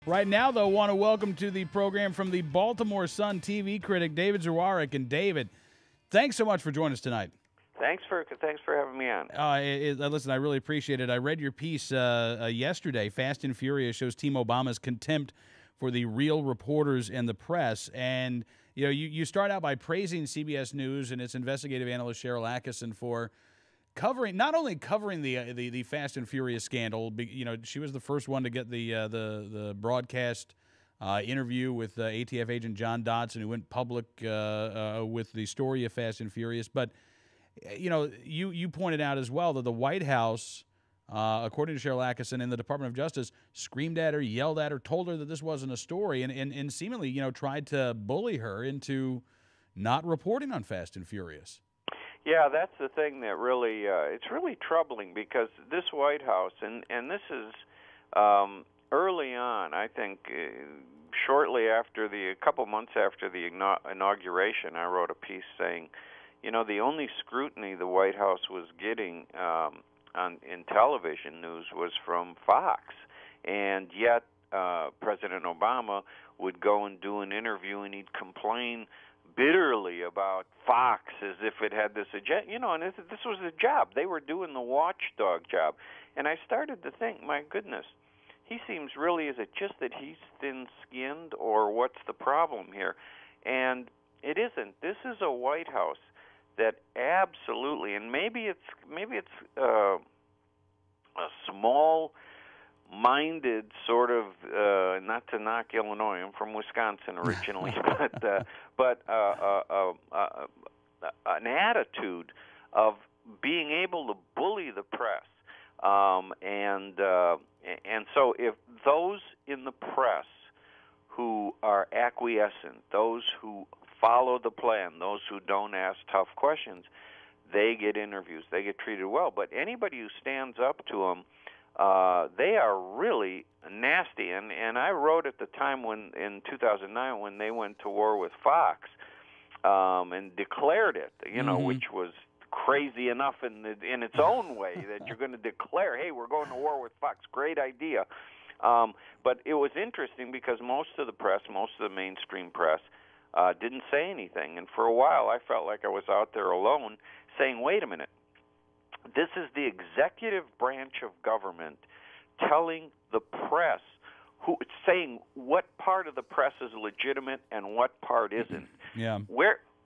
Right now, though, want to welcome to the program from the Baltimore Sun TV critic, David Zawarek. And David, thanks so much for joining us tonight. Thanks for having me on. Listen, I really appreciate it. I read your piece yesterday. Fast and Furious shows Team Obama's contempt for the real reporters and the press. And you start out by praising CBS News and its investigative analyst Cheryl Atkinson for not only covering the Fast and Furious scandal. She was the first one to get the broadcast interview with ATF agent John Dodson, who went public with the story of Fast and Furious. But you pointed out as well that the White House, according to Cheryl Atkinson, and the Department of Justice screamed at her, yelled at her, told her that this wasn't a story, and seemingly tried to bully her into not reporting on Fast and Furious. Yeah, that's the thing that really it's really troubling, because this White House, and this is early on, I think, shortly after a couple months after the inauguration, I wrote a piece saying, the only scrutiny the White House was getting in television news was from Fox, and yet President Obama would go and do an interview, and he'd complain bitterly about Fox as if it had this agenda, and this was a job. They were doing the watchdog job. And I started to think, my goodness, he seems really, is it just that he's thin-skinned, or what's the problem here? And it isn't. This is a White House that absolutely, and maybe it's a small-minded sort of, not to knock Illinois, I'm from Wisconsin originally, but an attitude of being able to bully the press, and so if those in the press who are acquiescent, those who follow the plan, those who don't ask tough questions, they get interviews, they get treated well. But anybody who stands up to them, they are really nasty. And I wrote at the time in 2009 when they went to war with Fox and declared it, which was crazy enough in its own way that you're going to declare, hey, we're going to war with Fox. Great idea. But it was interesting because most of the mainstream press didn't say anything. And for a while I felt like I was out there alone saying, wait a minute, this is the executive branch of government telling the press, saying what part of the press is legitimate and what part isn't. Yeah.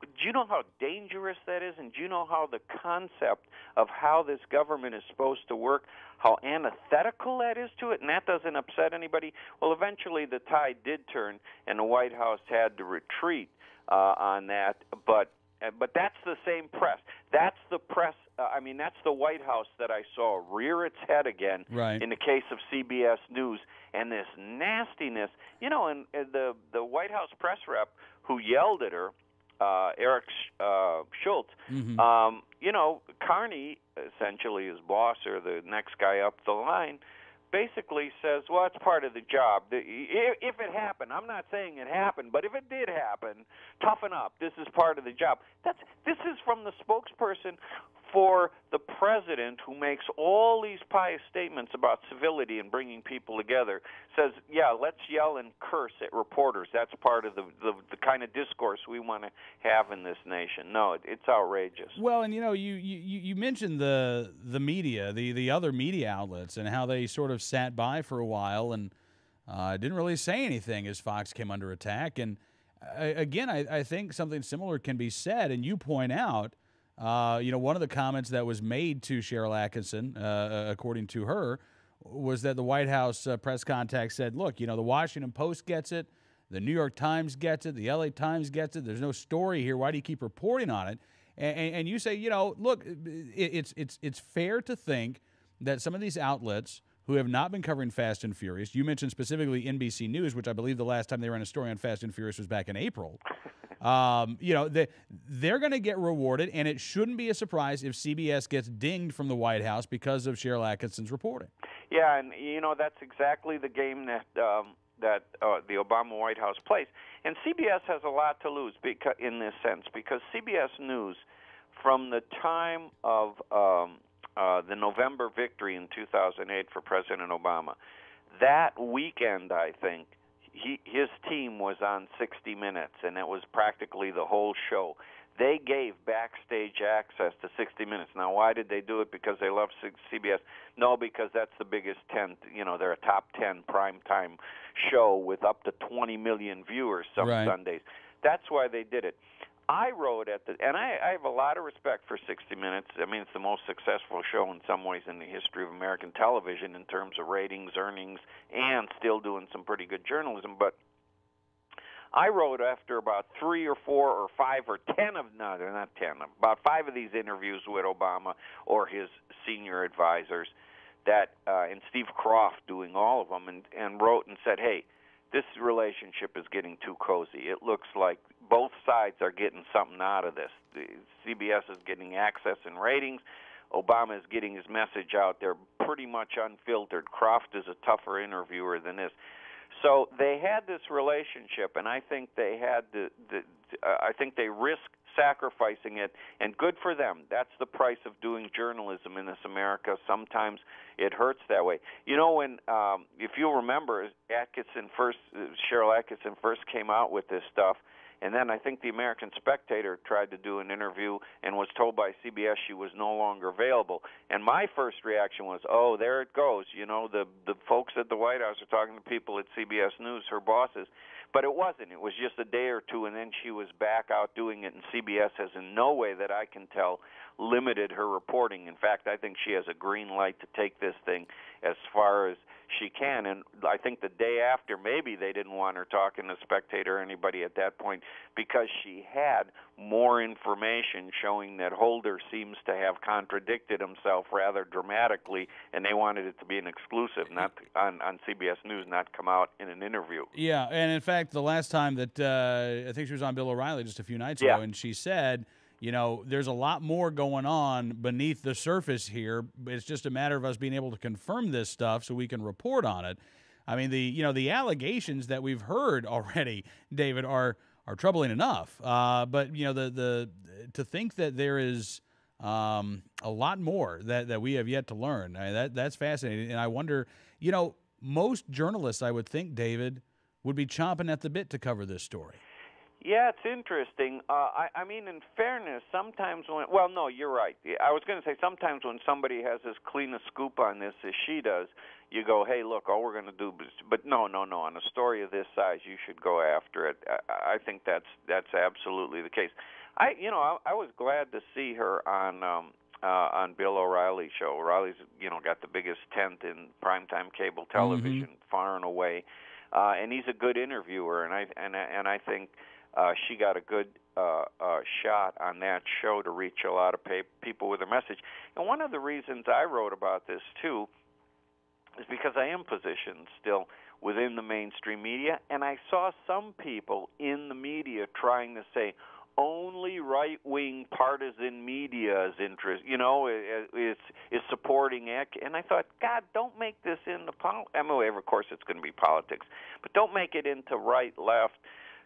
Do you know how dangerous that is? And do you know how the concept of how this government is supposed to work, how antithetical that is to it? And that doesn't upset anybody. Well, eventually the tide did turn, and the White House had to retreat on that. But that's the same press. That's the press. That's the White House that I saw rear its head again in the case of CBS News. And this nastiness, and the White House press rep who yelled at her, Eric Schultz, Carney, essentially his boss or the next guy up the line, basically says, well, it's part of the job. If it happened, I'm not saying it happened, but if it did happen, toughen up. This is part of the job. This is from the spokesperson for the president, who makes all these pious statements about civility and bringing people together, says, yeah, let's yell and curse at reporters. That's part of the kind of discourse we want to have in this nation. No, it's outrageous. Well, and you mentioned the media, the other media outlets, and how they sort of sat by for a while and didn't really say anything as Fox came under attack. And again, I think something similar can be said, and you point out, one of the comments that was made to Cheryl Atkinson, according to her, was that the White House press contact said, look, the Washington Post gets it, the New York Times gets it, the LA Times gets it, there's no story here, why do you keep reporting on it? And you say, look, it's fair to think that some of these outlets who have not been covering Fast and Furious, you mentioned specifically NBC News, which I believe the last time they ran a story on Fast and Furious was back in April, they're going to get rewarded, and it shouldn't be a surprise if CBS gets dinged from the White House because of Cheryl Atkinson's reporting. Yeah, and that's exactly the game that the Obama White House plays. And CBS has a lot to lose in this sense, because CBS News, from the time of the November victory in 2008 for President Obama, That weekend, I think, his team was on 60 Minutes, and it was practically the whole show. They gave backstage access to 60 Minutes. Now, why did they do it? Because they love CBS? No, because that's the biggest 10, they're a top 10 primetime show with up to 20 million viewers some Sundays. That's why they did it. I wrote and I have a lot of respect for 60 Minutes. I mean, it's the most successful show in some ways in the history of American television in terms of ratings, earnings, and still doing some pretty good journalism. But I wrote after about 3 or 4 or 5 or 10 of, no, they're not 10, about 5 of these interviews with Obama or his senior advisors, that and Steve Kroft doing all of them, and wrote and said, hey, this relationship is getting too cozy. It looks like both sides are getting something out of this. CBS is getting access and ratings. Obama is getting his message out there pretty much unfiltered. Kroft is a tougher interviewer than this. So they had this relationship, and I think they had I think they risked sacrificing it, and good for them. That's the price of doing journalism in this America. Sometimes it hurts that way. You know, when if you'll remember, Cheryl Atkinson first came out with this stuff, and then I think the American Spectator tried to do an interview and was told by CBS she was no longer available. And my first reaction was, oh, there it goes. You know, the folks at the White House are talking to people at CBS News, her bosses. But it wasn't. It was just a day or two, and then she was back out doing it, and CBS has in no way that I can tell limited her reporting. In fact, I think she has a green light to take this thing as far as she can. And I think the day after, maybe they didn't want her talking to Spectator or anybody at that point because she had more information showing that Holder seems to have contradicted himself rather dramatically, and they wanted it to be an exclusive, not on CBS News, not come out in an interview. Yeah, and in fact, the last time that I think she was on Bill O'Reilly just a few nights ago, and she said, you know, there's a lot more going on beneath the surface here. It's just a matter of us being able to confirm this stuff so we can report on it. I mean, the allegations that we've heard already, David, are troubling enough. But to think that there is a lot more that we have yet to learn, I mean, that's fascinating. And I wonder, most journalists, I would think, David, would be chomping at the bit to cover this story. Yeah, it's interesting. I mean, in fairness, sometimes no, you're right. I was going to say sometimes when somebody has as clean a scoop on this as she does, you go, hey, look, all we're going to do, but no. On a story of this size, you should go after it. I think that's absolutely the case. I was glad to see her on Bill O'Reilly's show. O'Reilly's, got the biggest tent in primetime cable television, far and away, and he's a good interviewer, and I think. She got a good shot on that show to reach a lot of people with her message. And one of the reasons I wrote about this, too, is because I am positioned still within the mainstream media, and I saw some people in the media trying to say only right-wing partisan media is supporting it. And I thought, God, don't make this into politics. I mean, of course, it's going to be politics, but don't make it into right, left,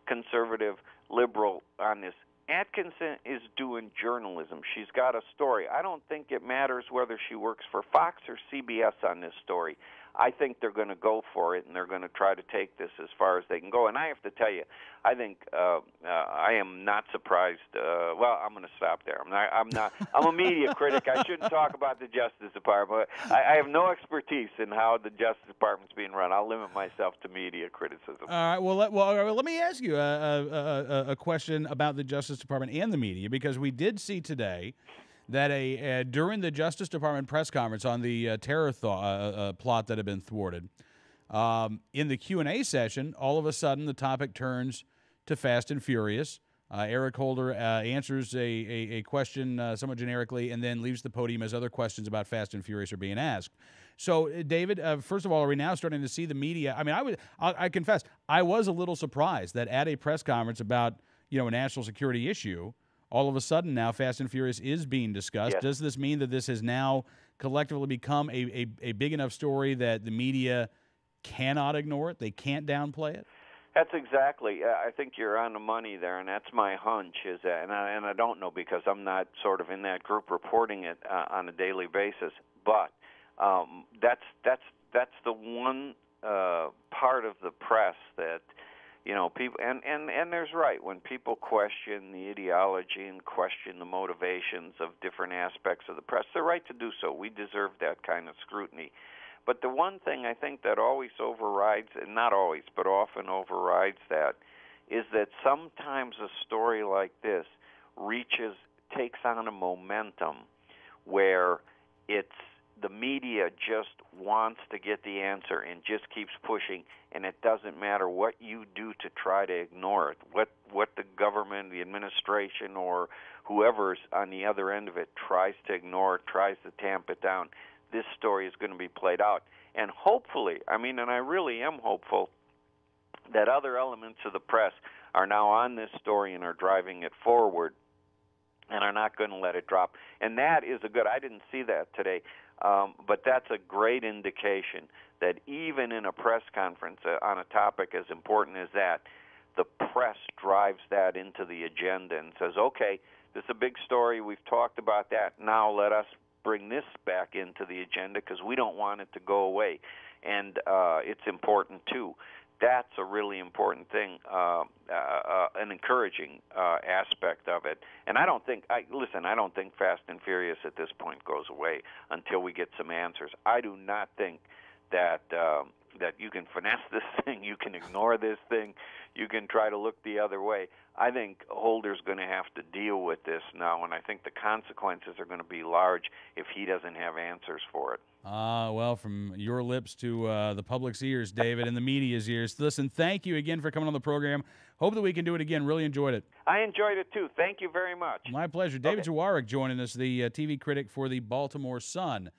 conservative, liberal on this. Atkinson is doing journalism. She's got a story. I don't think it matters whether she works for Fox or CBS on this story. I think they're going to go for it, and they're going to try to take this as far as they can go. And I have to tell you, I think I am not surprised. I'm going to stop there. I'm a media critic. I shouldn't talk about the Justice Department. I have no expertise in how the Justice Department's being run. I'll limit myself to media criticism. All right. Let me ask you a question about the Justice Department and the media, because we did see today that during the Justice Department press conference on the terror plot that had been thwarted, in the Q&A session, all of a sudden the topic turns to Fast and Furious. Eric Holder answers a question somewhat generically and then leaves the podium as other questions about Fast and Furious are being asked. So, David, first of all, are we now starting to see the media? I mean, I confess, I was a little surprised that at a press conference about a national security issue, all of a sudden now Fast and Furious is being discussed. Yes. Does this mean that this has now collectively become a big enough story that the media cannot ignore it? They can't downplay it? That's exactly. I think you're on the money there, and that's my hunch. And I don't know because I'm not sort of in that group reporting it on a daily basis. But that's the one part of the press that, people, and there's right, when people question the ideology and question the motivations of different aspects of the press, they're right to do so. We deserve that kind of scrutiny. But the one thing I think that always overrides, and not always, but often overrides that, is that sometimes a story like this takes on a momentum where the media just wants to get the answer and just keeps pushing, and it doesn't matter what you do to try to ignore it, what the government, the administration, or whoever's on the other end of it tries to ignore, tries to tamp it down. This story is going to be played out. And hopefully, and I really am hopeful that other elements of the press are now on this story and are driving it forward and are not going to let it drop. And that is I didn't see that today, but that's a great indication that even in a press conference on a topic as important as that, the press drives that into the agenda and says, okay, this is a big story, we've talked about that, now let us bring this back into the agenda because we don't want it to go away. And it's important, too. That's a really important thing, an encouraging aspect of it. And I don't think Fast and Furious at this point goes away until we get some answers. I do not think that you can finesse this thing, you can ignore this thing, you can try to look the other way. I think Holder's going to have to deal with this now, and I think the consequences are going to be large if he doesn't have answers for it. Well, from your lips to the public's ears, David, and the media's ears. Listen, thank you again for coming on the program. Hope that we can do it again. Really enjoyed it. I enjoyed it, too. Thank you very much. My pleasure. David Jaworek joining us, the TV critic for the Baltimore Sun.